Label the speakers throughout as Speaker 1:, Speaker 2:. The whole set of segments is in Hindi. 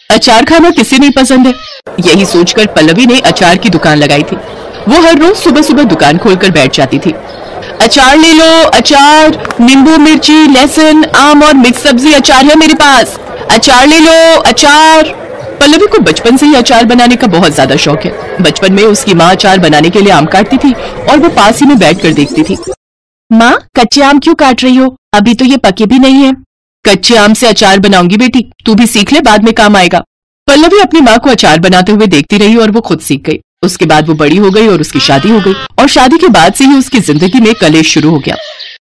Speaker 1: अचार खाना किसे नहीं पसंद है। यही सोचकर पल्लवी ने अचार की दुकान लगाई थी। वो हर रोज सुबह सुबह दुकान खोलकर बैठ जाती थी। अचार ले लो, अचार, नींबू, मिर्ची, लहसुन, आम और मिक्स सब्जी अचार है मेरे पास। अचार ले लो, अचार। पल्लवी को बचपन से ही अचार बनाने का बहुत ज्यादा शौक है। बचपन में उसकी माँ अचार बनाने के लिए आम काटती थी और वो पास ही में बैठकर देखती थी। माँ, कच्चे आम क्यों काट रही हो? अभी तो ये पके भी नहीं है। कच्चे आम से अचार बनाऊंगी बेटी, तू भी सीख ले, बाद में काम आएगा। पल्लवी अपनी माँ को अचार बनाते हुए देखती रही और वो खुद सीख गई। उसके बाद वो बड़ी हो गई और उसकी शादी हो गई और शादी के बाद से ही उसकी जिंदगी में कलेश शुरू हो गया।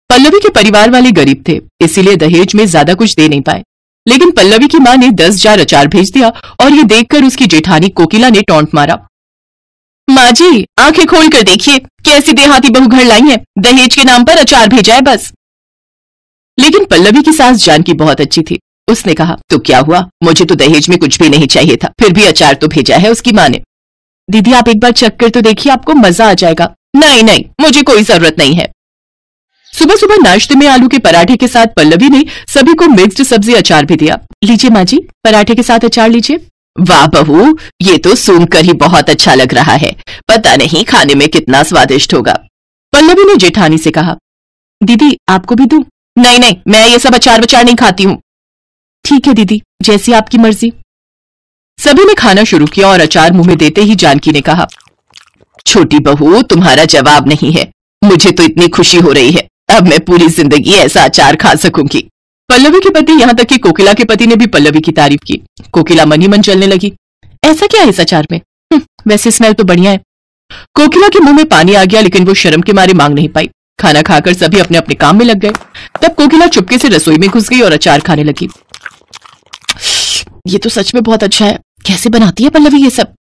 Speaker 1: पल्लवी के परिवार वाले गरीब थे, इसीलिए दहेज में ज्यादा कुछ दे नहीं पाए। लेकिन पल्लवी की माँ ने 10 जार अचार भेज दिया और ये देखकर उसकी जेठानी कोकिला ने टॉन्ट मारा। माँ जी, आंखें खोल कर देखिए, कैसी देहाती बहू घर लाई है, दहेज के नाम पर अचार भेजा है बस। लेकिन पल्लवी की सास जानकी बहुत अच्छी थी। उसने कहा, तो क्या हुआ, मुझे तो दहेज में कुछ भी नहीं चाहिए था, फिर भी अचार तो भेजा है उसकी माँ ने। दीदी, आप एक बार चख कर तो देखिए, आपको मजा आ जाएगा। नहीं नहीं, मुझे कोई जरूरत नहीं है। सुबह सुबह नाश्ते में आलू के पराठे के साथ पल्लवी ने सभी को मिक्स्ड सब्जी अचार भी दिया। लीजिए माँ जी, पराठे के साथ अचार लीजिए। वाह बहू, ये तो सुनकर ही बहुत अच्छा लग रहा है, पता नहीं खाने में कितना स्वादिष्ट होगा। पल्लवी ने जेठानी से कहा, दीदी आपको भी दूं? नहीं नहीं, मैं ये सब अचार वचार नहीं खाती हूँ। ठीक है दीदी, जैसी आपकी मर्जी। सभी ने खाना शुरू किया और अचार मुंह में देते ही जानकी ने कहा, छोटी बहू, तुम्हारा जवाब नहीं है। मुझे तो इतनी खुशी हो रही है, अब मैं पूरी जिंदगी ऐसा अचार खा सकूंगी। पल्लवी के पति, यहाँ तक कि कोकिला के पति ने भी पल्लवी की तारीफ की। कोकिला मन ही मन चलने लगी। ऐसा क्या है इस अचार में? वैसे स्मेल तो बढ़िया है। कोकिला के मुंह में पानी आ गया, लेकिन वो शर्म के मारे मांग नहीं पाई। खाना खाकर सभी अपने अपने काम में लग गए। तब कोकिला चुपके से रसोई में घुस गई और अचार खाने लगी। ये तो सच में बहुत अच्छा है, कैसे बनाती है पल्लवी ये सब?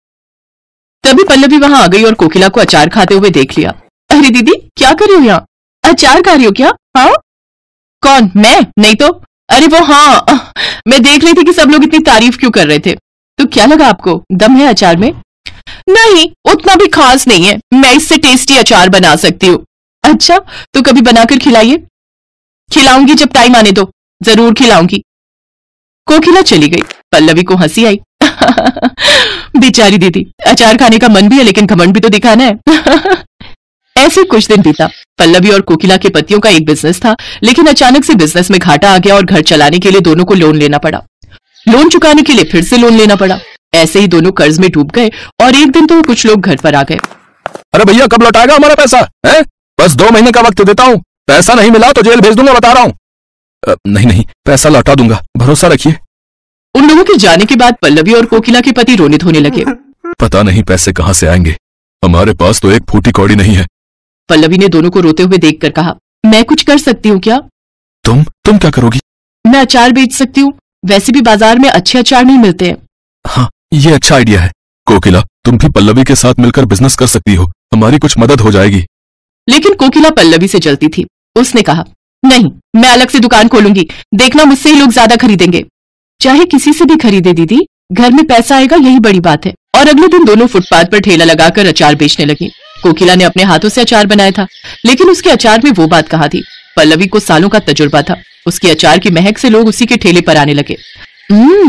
Speaker 1: तभी पल्लवी वहां आ गई और कोकिला को अचार खाते हुए देख लिया। अरे दीदी, क्या कर रही हो यहाँ? अचार खा रही हो क्या? हाँ। कौन, मैं? नहीं तो। अरे वो, हाँ, मैं देख रही थी कि सब लोग इतनी तारीफ क्यों कर रहे थे। तो क्या लगा आपको, दम है अचार में? नहीं, उतना भी खास नहीं है, मैं इससे टेस्टी अचार बना सकती हूँ। अच्छा, तो कभी बनाकर खिलाइए। खिलाऊंगी, जब टाइम आने दो, जरूर खिलाऊंगी। कोकिला चली गई। पल्लवी को हंसी आई। बेचारी दीदी, अचार खाने का मन भी है लेकिन घमंड भी तो दिखाना है। ऐसे कुछ दिन बीता। पल्लवी और कोकिला के पतियों का एक बिजनेस था, लेकिन अचानक से बिजनेस में घाटा आ गया और घर चलाने के लिए दोनों को लोन लेना पड़ा। लोन चुकाने के लिए फिर से लोन लेना पड़ा। ऐसे ही दोनों कर्ज में डूब गए और एक दिन तो कुछ लोग घर पर आ गए।
Speaker 2: अरे भैया, कब लौटाएगा हमारा पैसा है? बस 2 महीने का वक्त देता हूँ, पैसा नहीं मिला तो जेल भेज दूंगा, बता रहा हूँ। नहीं नहीं, पैसा लौटा दूंगा, भरोसा रखिए।
Speaker 1: उन लोगों के जाने के बाद पल्लवी और कोकिला के पति रोनित होने लगे।
Speaker 2: पता नहीं पैसे कहाँ से आएंगे, हमारे पास तो एक फूटी कौड़ी नहीं है।
Speaker 1: पल्लवी ने दोनों को रोते हुए देखकर कहा, मैं कुछ कर सकती हूँ क्या?
Speaker 2: तुम क्या करोगी?
Speaker 1: मैं अचार बेच सकती हूँ, वैसे भी बाजार में अच्छे अचार नहीं मिलते हैं।
Speaker 2: हाँ, ये अच्छा आइडिया है। कोकिला, तुम भी पल्लवी के साथ मिलकर बिजनेस कर सकती हो, हमारी कुछ मदद हो जाएगी।
Speaker 1: लेकिन कोकिला पल्लवी से जलती थी। उसने कहा, नहीं, मैं अलग से दुकान खोलूंगी, देखना मुझसे ही लोग ज्यादा खरीदेंगे। चाहे किसी से भी खरीदे दीदी, घर में पैसा आएगा, यही बड़ी बात है। और अगले दिन दोनों फुटपाथ पर ठेला लगाकर अचार बेचने लगी। कोकिला ने अपने हाथों से अचार बनाया था, लेकिन उसके अचार में वो बात कहाँ थी। पल्लवी को सालों का तजुर्बा था, उसके अचार की महक से लोग उसी के ठेले पर आने लगे।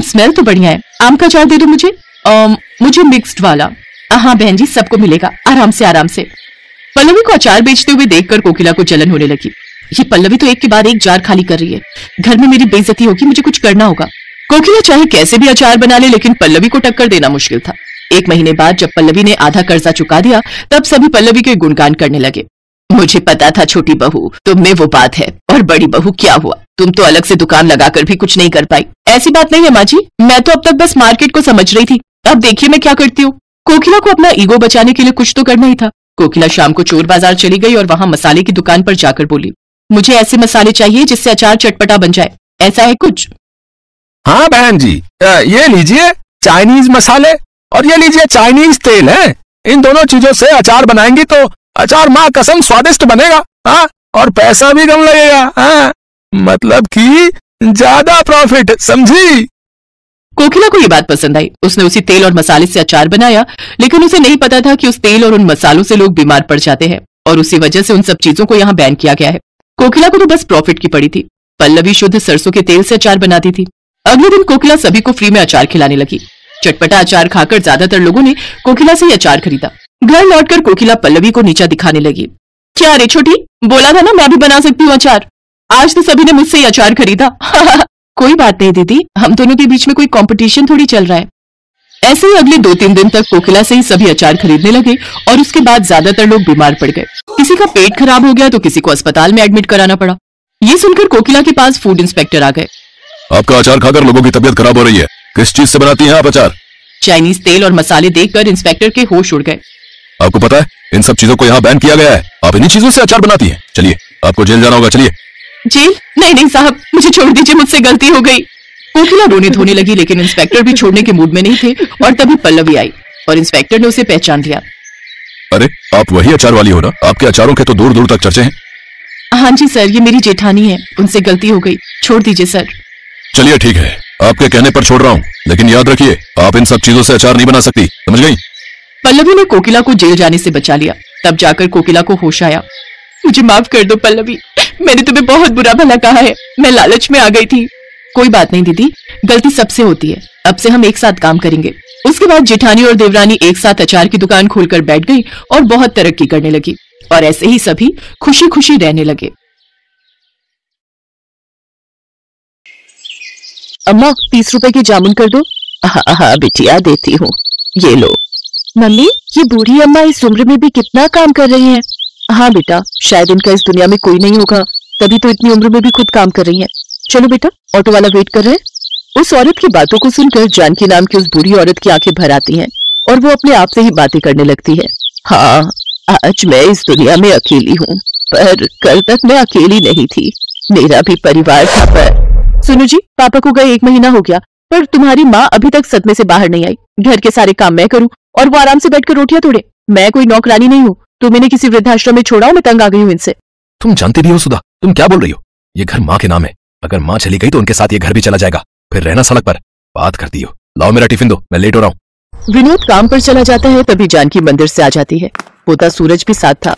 Speaker 1: स्मेल तो बढ़िया है, आम का अचार दे दो मुझे। मुझे मिक्स्ड वाला। हाँ बहन जी, सबको मिलेगा, आराम से आराम से। पल्लवी को अचार बेचते हुए देखकर कोकिला को जलन होने लगी। ये पल्लवी तो एक के बाद एक जार खाली कर रही है, घर में मेरी बेइज्जती होगी, मुझे कुछ करना होगा। कोकिला चाहे कैसे भी अचार बना ले, लेकिन पल्लवी को टक्कर देना मुश्किल था। 1 महीने बाद जब पल्लवी ने आधा कर्जा चुका दिया, तब सभी पल्लवी के गुणगान करने लगे। मुझे पता था छोटी बहू, तुम में वो बात है, और बड़ी बहू क्या हुआ, तुम तो अलग से दुकान लगाकर भी कुछ नहीं कर पाई। ऐसी बात नहीं है माँ जी, मैं तो अब तक बस मार्केट को समझ रही थी, अब देखिए मैं क्या करती हूँ। कोकिला को अपना ईगो बचाने के लिए कुछ तो करना ही था। कोकिला शाम को चोर बाजार चली गई और वहां मसाले की दुकान पर जाकर बोली, मुझे ऐसे मसाले चाहिए जिससे अचार चटपटा बन जाए, ऐसा है कुछ?
Speaker 2: हाँ बहन जी, ये लीजिए चाइनीज मसाले और ये लीजिए चाइनीज तेल है। इन दोनों चीजों से अचार बनाएंगी तो अचार माँ कसम स्वादिष्ट बनेगा। हाँ, और पैसा भी कम लगेगा। हाँ, मतलब कि ज्यादा प्रॉफिट, समझी?
Speaker 1: कोकिला को ये बात पसंद आई। उसने उसी तेल और मसाले से अचार बनाया, लेकिन उसे नहीं पता था कि उस तेल और उन मसालों से लोग बीमार पड़ जाते हैं और उसी वजह से उन सब चीजों को यहाँ बैन किया गया है। कोकिला को तो बस प्रॉफिट की पड़ी थी। पल्लवी शुद्ध सरसों के तेल से अचार बनाती थी। अगले दिन कोकिला सभी को फ्री में अचार खिलाने लगी। चटपटा अचार खाकर ज्यादातर लोगों ने कोकिला से ही अचार खरीदा। घर लौटकर कोकिला पल्लवी को नीचा दिखाने लगी। क्या रे छोटी, बोला था ना मैं भी बना सकती हूँ अचार। आज तो सभी ने मुझसे ही अचार खरीदा। कोई बात नहीं दीदी, हम दोनों के बीच में कोई कंपटीशन थोड़ी चल रहा है। ऐसे ही अगले 2-3 दिन तक कोकिला से ही सभी अचार खरीदने लगे और उसके बाद ज्यादातर लोग बीमार पड़ गए। किसी का पेट खराब हो गया तो किसी को अस्पताल में एडमिट कराना पड़ा। ये सुनकर कोकिला के पास फूड इंस्पेक्टर आ गए।
Speaker 2: आपका अचार खाकर लोगों की तबीयत खराब हो रही है, किस चीज से बनाती हैं आप अचार?
Speaker 1: चाइनीज तेल और मसाले देखकर इंस्पेक्टर के होश उड़ गए।
Speaker 2: आपको पता है इन सब चीजों को यहाँ बैन किया गया है, आप इन्हीं चीजों से अचार बनाती हैं। चलिए, आपको जेल जाना होगा, चलिए।
Speaker 1: जेल? नहीं नहीं साहब, मुझे छोड़ दीजिए, मुझसे गलती हो गई। कोकिला रोने धोने लगी, लेकिन इंस्पेक्टर भी छोड़ने के मूड में नहीं थे और तभी पल्लवी आई और इंस्पेक्टर ने उसे पहचान लिया।
Speaker 2: अरे, आप वही अचार वाली हो ना? आपके अचारों के तो दूर दूर तक चर्चे हैं।
Speaker 1: हाँ जी सर, ये मेरी जेठानी है, उनसे गलती हो गई, छोड़ दीजिए सर।
Speaker 2: चलिए ठीक है, आपके कहने पर छोड़ रहा हूँ, लेकिन याद रखिए आप इन सब चीजों से अचार नहीं बना सकती, समझ गई?
Speaker 1: पल्लवी ने कोकिला को जेल जाने से बचा लिया। तब जाकर कोकिला को होश आया। मुझे माफ कर दो पल्लवी, मैंने तुम्हें बहुत बुरा भला कहा है, मैं लालच में आ गई थी। कोई बात नहीं दीदी, गलती सबसे होती है, अब से हम एक साथ काम करेंगे। उसके बाद जेठानी और देवरानी एक साथ अचार की दुकान खोलकर बैठ गई और बहुत तरक्की करने लगी और ऐसे ही सभी खुशी खुशी रहने लगे।
Speaker 3: अम्मा 30 रुपए की जामुन कर दो। हाँ हाँ बिटिया, देती हूँ, ये लो। मम्मी, ये बूढ़ी अम्मा इस उम्र में भी कितना काम कर रही हैं। हाँ बेटा, शायद इनका इस दुनिया में कोई नहीं होगा, तभी तो इतनी उम्र में भी खुद काम कर रही हैं। चलो बेटा, ऑटो वाला वेट कर रहे हैं। उस औरत की बातों को सुनकर जानकी नाम की उस बूढ़ी औरत की आंखें भर आती हैं और वो अपने आप से ही बातें करने लगती है। हाँ, आज मैं इस दुनिया में अकेली हूँ, पर कल तक मैं अकेली नहीं थी, मेरा भी परिवार था। पर सुनो जी, पापा को गए 1 महीना हो गया, पर तुम्हारी माँ अभी तक सदमे से बाहर नहीं आई। घर के सारे काम मैं करूँ और वो आराम से बैठकर रोटियां तोड़े। मैं कोई नौकरानी नहीं हूँ, तुम इन्हें किसी वृद्धाश्रम में छोड़ाओ, मैं तंग आ गई हूँ इनसे।
Speaker 2: तुम जानती भी हो सुधा, तुम क्या बोल रही हो? ये घर माँ के नाम है, अगर माँ चली गई तो उनके साथ ये घर भी चला जाएगा, फिर रहना सड़क पर। बात करती हो, लाओ मेरा टिफिन दो, मैं लेट हो रहा हूँ।
Speaker 3: विनोद काम पर चला जाता है, तभी जानकी मंदिर से आ जाती है। पोता सूरज भी साथ था।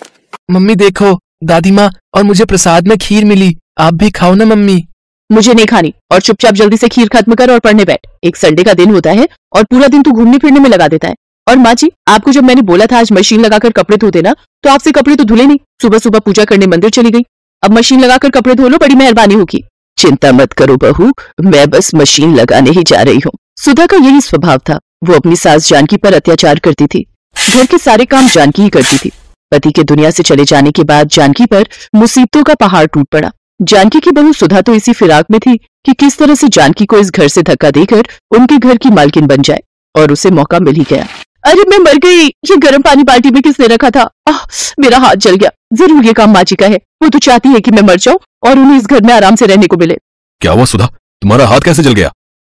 Speaker 4: मम्मी देखो, दादी माँ और मुझे प्रसाद में खीर मिली, आप भी खाओ ना मम्मी।
Speaker 3: मुझे नहीं खानी, और चुपचाप जल्दी से खीर खत्म कर और पढ़ने बैठ। एक संडे का दिन होता है और पूरा दिन तू घूमने फिरने में लगा देता है। और माँ जी, आपको जब मैंने बोला था आज मशीन लगाकर कपड़े धो देना, तो आपसे कपड़े तो धुले नहीं, सुबह सुबह पूजा करने मंदिर चली गई। अब मशीन लगाकर कपड़े धो लो, बड़ी मेहरबानी होगी। चिंता मत करो बहू, मैं बस मशीन लगाने ही जा रही हूँ। सुधा का यही स्वभाव था, वो अपनी सास जानकी पर अत्याचार करती थी। घर के सारे काम जानकी ही करती थी। पति के दुनिया से चले जाने के बाद जानकी पर मुसीबतों का पहाड़ टूट पड़ा। जानकी की बहू सुधा तो इसी फिराक में थी कि किस तरह से जानकी को इस घर से धक्का देकर उनके घर की मालकिन बन जाए, और उसे मौका मिल ही गया। अरे मैं मर गई, ये गर्म पानी बाल्टी में किसने रखा था? मेरा हाथ जल गया। जरूर ये काम माँ जी का है, वो तो चाहती है कि मैं मर जाऊं और उन्हें इस घर में आराम से रहने को मिले।
Speaker 2: क्या हुआ सुधा, तुम्हारा हाथ कैसे जल गया?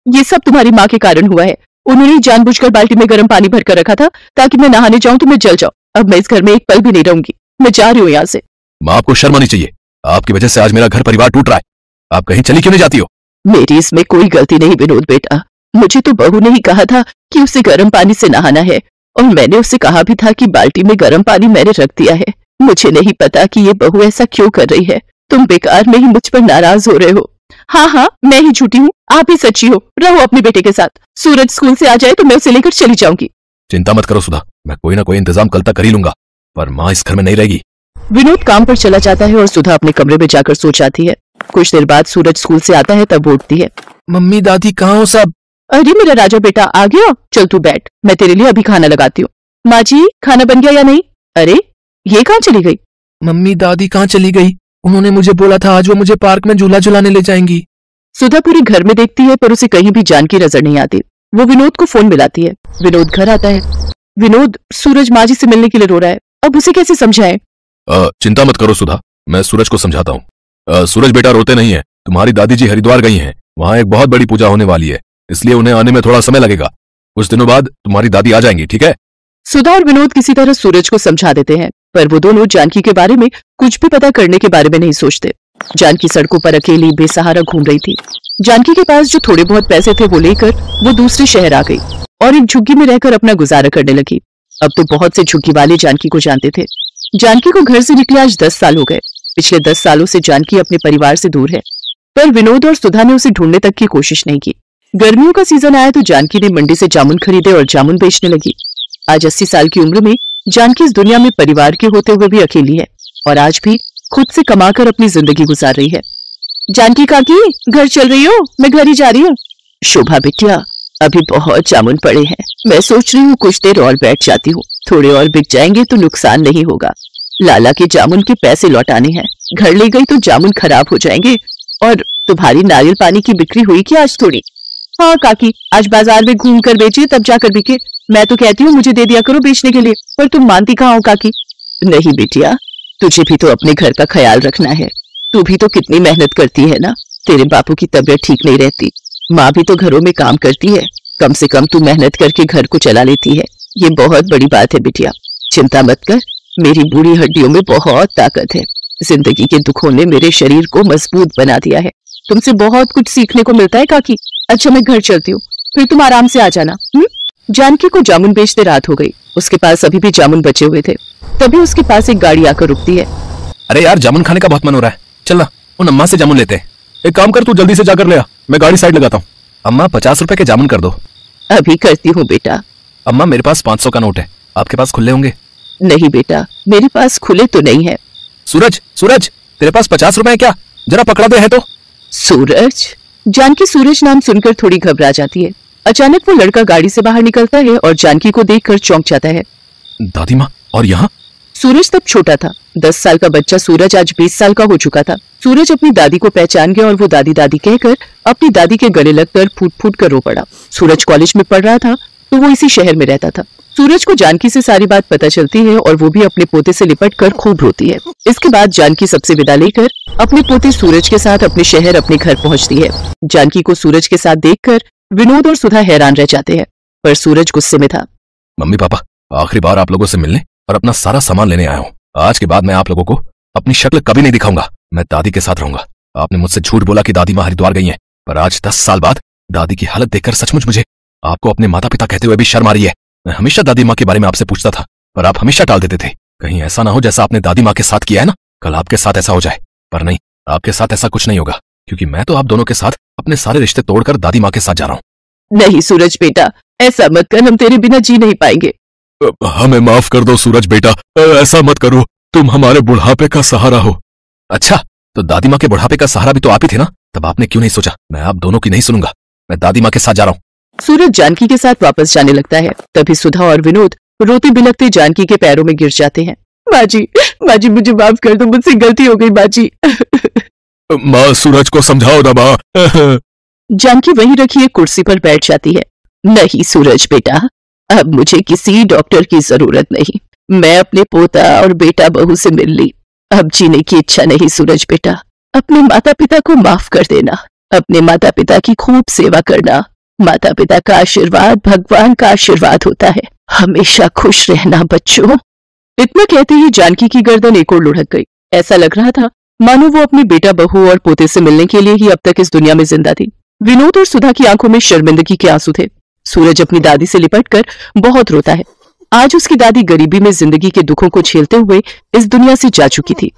Speaker 3: ये सब तुम्हारी माँ के कारण हुआ है। उन्होंने जानबूझकर बाल्टी में गर्म पानी भर कर रखा था ताकि मैं नहाने जाऊं तो मैं जल जाऊं। अब मैं इस घर में एक पल भी नहीं रहूंगी, मैं जा रही हूँ यहाँ से।
Speaker 2: माँ, आपको शर्म आनी चाहिए, आपकी वजह से आज मेरा घर परिवार टूट रहा है। आप कहीं चली क्यों नहीं जाती हो?
Speaker 3: मेरी इसमें कोई गलती नहीं विनोद बेटा, मुझे तो बहू ने ही कहा था कि उसे गर्म पानी से नहाना है, और मैंने उसे कहा भी था कि बाल्टी में गर्म पानी मैंने रख दिया है। मुझे नहीं पता कि ये बहू ऐसा क्यों कर रही है। तुम बेकार में ही मुझ पर नाराज हो रहे हो। हाँ हाँ, मैं ही झूठी हूँ, आप ही सच्ची हो। रहो अपने बेटे के साथ, सूरज स्कूल से आ जाए तो मैं उसे लेकर चली जाऊंगी।
Speaker 2: चिंता मत करो सुधा, मैं कोई ना कोई इंतजाम कल तक कर ही लूंगा, पर माँ इस घर में नहीं रहेगी।
Speaker 3: विनोद काम पर चला जाता है और सुधा अपने कमरे में जाकर सो जाती है। कुछ देर बाद सूरज स्कूल से आता है, तब वो उठती है।
Speaker 4: मम्मी दादी कहाँ हो सब?
Speaker 3: अरे मेरा राजा बेटा आ गया, चल तू बैठ, मैं तेरे लिए अभी खाना लगाती हूँ। माँ जी, खाना बन गया या नहीं? अरे ये कहाँ चली गई?
Speaker 4: मम्मी दादी कहाँ चली गई? उन्होंने मुझे बोला था आज वो मुझे पार्क में झूला झुलाने ले जाएंगी।
Speaker 3: सुधा पूरे घर में देखती है पर उसे कहीं भी जानकी नजर नहीं आती। वो विनोद को फोन मिलाती है। विनोद घर आता है। विनोद, सूरज माँ जी से मिलने के लिए रो रहा है, अब उसे कैसे समझाए?
Speaker 2: चिंता मत करो सुधा, मैं सूरज को समझाता हूँ। सूरज बेटा रोते नहीं है, तुम्हारी दादी जी हरिद्वार गई हैं, वहाँ एक बहुत बड़ी पूजा होने वाली है, इसलिए उन्हें आने में थोड़ा समय लगेगा। कुछ दिनों बाद तुम्हारी दादी आ जाएंगी, ठीक है?
Speaker 3: सुधा और विनोद किसी तरह सूरज को समझा देते हैं, पर वो दोनों जानकी के बारे में कुछ भी पता करने के बारे में नहीं सोचते। जानकी सड़कों पर अकेली बेसहारा घूम रही थी। जानकी के पास जो थोड़े बहुत पैसे थे वो लेकर वो दूसरे शहर आ गई और एक झुग्गी में रहकर अपना गुजारा करने लगी। अब तो बहुत से झुग्गी वाले जानकी को जानते थे। जानकी को घर से निकले आज 10 साल हो गए। पिछले 10 सालों से जानकी अपने परिवार से दूर है, पर विनोद और सुधा ने उसे ढूंढने तक की कोशिश नहीं की। गर्मियों का सीजन आया तो जानकी ने मंडी से जामुन खरीदे और जामुन बेचने लगी। आज 80 साल की उम्र में जानकी इस दुनिया में परिवार के होते हुए भी अकेली है और आज भी खुद से कमाकर अपनी जिंदगी गुजार रही है। जानकी काकी, घर चल रही हो? मैं घर ही जा रही हूँ। शोभा बिटिया, अभी बहुत जामुन पड़े हैं, मैं सोच रही हूँ कुछ देर और बैठ जाती हूँ, थोड़े और बिक जाएंगे तो नुकसान नहीं होगा। लाला के जामुन के पैसे लौटाने हैं, घर ले गई तो जामुन खराब हो जाएंगे। और तुम्हारी नारियल पानी की बिक्री हुई क्या आज थोड़ी? हाँ काकी, आज बाजार में घूम कर बेचे तब जाकर बिके। मैं तो कहती हूँ मुझे दे दिया करो बेचने के लिए, पर तुम मानती कहाँ हो काकी? नहीं बेटिया, तुझे भी तो अपने घर का ख्याल रखना है, तू भी तो कितनी मेहनत करती है ना। तेरे बापू की तबीयत ठीक नहीं रहती, माँ भी तो घरों में काम करती है, कम से कम तू मेहनत करके घर को चला लेती है, ये बहुत बड़ी बात है बिटिया। चिंता मत कर, मेरी बूढ़ी हड्डियों में बहुत ताकत है। जिंदगी के दुखों ने मेरे शरीर को मजबूत बना दिया है। तुमसे बहुत कुछ सीखने को मिलता है काकी। अच्छा मैं घर चलती हूँ, फिर तुम आराम से आ जाना। जानकी को जामुन बेचते रात हो गई। उसके पास अभी भी जामुन बचे हुए थे। तभी उसके पास एक गाड़ी आकर रुकती है।
Speaker 2: अरे यार, जामुन खाने का बहुत मन हो रहा है, चल ना उन अम्मा से जामुन लेते हैं। एक काम कर, तू जल्दी से जाकर ले आ, मैं गाड़ी साइड लगाता हूँ। अम्मा 50 रुपए के जामुन कर दो।
Speaker 3: अभी करती हूँ बेटा।
Speaker 2: अम्मा मेरे पास 500 का नोट है, आपके पास खुले होंगे?
Speaker 3: नहीं बेटा, मेरे पास खुले तो नहीं है।
Speaker 2: सूरज, सूरज, तेरे पास 50 रुपए है क्या? जरा पकड़ा दे है तो।
Speaker 3: सूरज? जानकी सूरज नाम सुनकर थोड़ी घबरा जाती है। अचानक वो लड़का गाड़ी से बाहर निकलता है और जानकी को देखकर चौंक जाता है।
Speaker 2: दादी माँ, और यहाँ?
Speaker 3: सूरज तब छोटा था, 10 साल का बच्चा सूरज आज 20 साल का हो चुका था। सूरज अपनी दादी को पहचान गया और वो दादी दादी कहकर अपनी दादी के गले लगकर फूट फूट कर रो पड़ा। सूरज कॉलेज में पढ़ रहा था तो वो इसी शहर में रहता था। सूरज को जानकी से सारी बात पता चलती है और वो भी अपने पोते से लिपट कर खूब रोती है। इसके बाद जानकी सबसे विदा लेकर अपने पोते सूरज के साथ अपने शहर अपने घर पहुंचती है। जानकी को सूरज के साथ देखकर विनोद और सुधा हैरान रह जाते हैं, पर सूरज गुस्से में था।
Speaker 2: मम्मी पापा, आखिरी बार आप लोगों से मिलने और अपना सारा सामान लेने आया हूँ। आज के बाद मैं आप लोगों को अपनी शक्ल कभी नहीं दिखाऊंगा। मैं दादी के साथ रहूंगा। आपने मुझसे झूठ बोला कि दादी माँ हरिद्वार गई हैं, पर आज 10 साल बाद दादी की हालत देखकर सचमुच मुझे आपको अपने माता पिता कहते हुए भी शर्म आ रही है। मैं हमेशा दादी माँ के बारे में आपसे पूछता था, पर आप हमेशा टाल देते थे। कहीं ऐसा ना हो जैसा आपने दादी माँ के साथ किया है ना, कल आपके साथ ऐसा हो जाए। पर नहीं, आपके साथ ऐसा कुछ नहीं होगा, क्योंकि मैं तो आप दोनों के साथ अपने सारे रिश्ते तोड़कर दादी माँ के साथ जा रहा हूँ।
Speaker 3: नहीं सूरज बेटा, ऐसा मत कर, हम तेरे बिना जी नहीं पाएंगे।
Speaker 2: हमें माफ कर दो सूरज बेटा, ऐसा मत करो, तुम हमारे बुढ़ापे का सहारा हो। अच्छा, तो दादी माँ के बुढ़ापे का सहारा भी तो आप ही थे ना, तब आपने क्यों नहीं सोचा मैं आप दोनों की नहीं सुनूंगा, मैं दादी माँ के साथ जा रहा हूँ।
Speaker 3: सूरज जानकी के साथ वापस जाने लगता है। तभी सुधा और विनोद रोते बिलखते जानकी के पैरों में गिर जाते हैं। माजी, माजी मुझे माफ कर दो, मुझसे गलती हो गई माजी।
Speaker 2: माँ, सूरज को समझाओ ना माँ।
Speaker 3: जानकी वहीं रखी एक कुर्सी पर बैठ जाती है। नहीं सूरज बेटा, अब मुझे किसी डॉक्टर की जरूरत नहीं, मैं अपने पोता और बेटा बहू से मिल ली। अब जीने की इच्छा नहीं सूरज बेटा, अपने माता पिता को माफ कर देना, अपने माता पिता की खूब सेवा करना। माता पिता का आशीर्वाद भगवान का आशीर्वाद होता है। हमेशा खुश रहना बच्चों। इतना कहते ही जानकी की गर्दन एक ओर लुढ़क गई। ऐसा लग रहा था मानो वो अपने बेटा बहू और पोते से मिलने के लिए ही अब तक इस दुनिया में जिंदा थी। विनोद और सुधा की आंखों में शर्मिंदगी के आंसू थे। सूरज अपनी दादी से लिपटकर बहुत रोता है। आज उसकी दादी गरीबी में जिंदगी के दुखों को झेलते हुए इस दुनिया से जा चुकी थी।